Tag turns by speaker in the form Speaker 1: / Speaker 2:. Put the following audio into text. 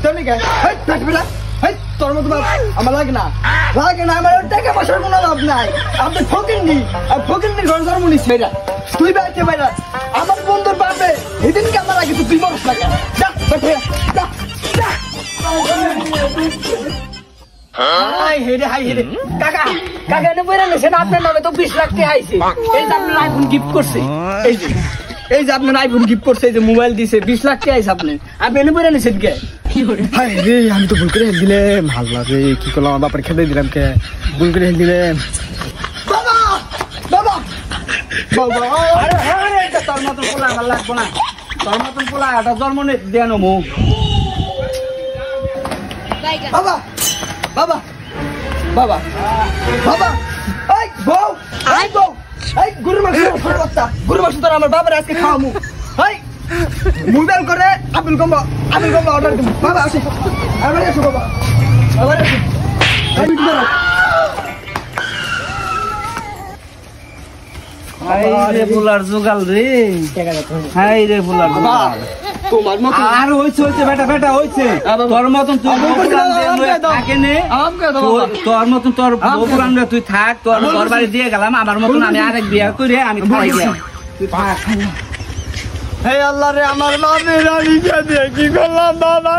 Speaker 1: তুমি কে হেই বেটা হেই তোর মতো বাপ আমার লাগে না আমার টাকা পয়সার কোনো লাভ নাই আপনি ফকিরনি আর ফকিরনি ঘর জন্ম নিস বেটা তুই বাইতে বেটা আমার বন্ধুর বাপে এদিনকে আমার আগে তুই মরস না কেন যা বেটা যা যা হাই হেরে কাকা এনে বইরা নেছেন আপনার নামে তো 20 লাখ টাকা আইছে এই যে আপনার আইফোন গিফট করছে এই যে আপনার আইফোন গিফট করছে এই যে মোবাইল দিছে 20 লাখ টাকা আইছে আপনি এনে বইরা নেছেন কে হাই রে আমি তো ভুল করে হেল দিলাম হাল্লা রে কি করলাম আমার বাপের খেতে দিলাম কে ভুল করে হেল দিলাম বাবা আরে এটা তোর মতন পোলা আমার লাগবো না তোর মতন পোলা এটা জন্ম নে দেন মু বাবা বাবা বাবা বাবা এই বউ এই গরু মাংস তোর আমার বাবার আজকে খাওয়ামু এই মোবাইল করে আপেল কম্বা অর্ডার দিব বাবা আসে আবার এসো বাবা আবার এসো আমি কি করব হাই রে বুলার জোগাল রে হাই রে বুলার জোগাল তোমার মত আর হইছে বেটা হইছে তোর মতন তুই বকুলান দে থাকে নে তোর মতন তোর বকুলান রে তুই থাক তোর ঘর বাড়ি দিয়ে গেলাম আমার মতন আমি আরেক বিয়া করে আমি খাই গিয়া তুই থাক হে আল্লাহ রে আমার বাপের আমি কি করলাম বাবা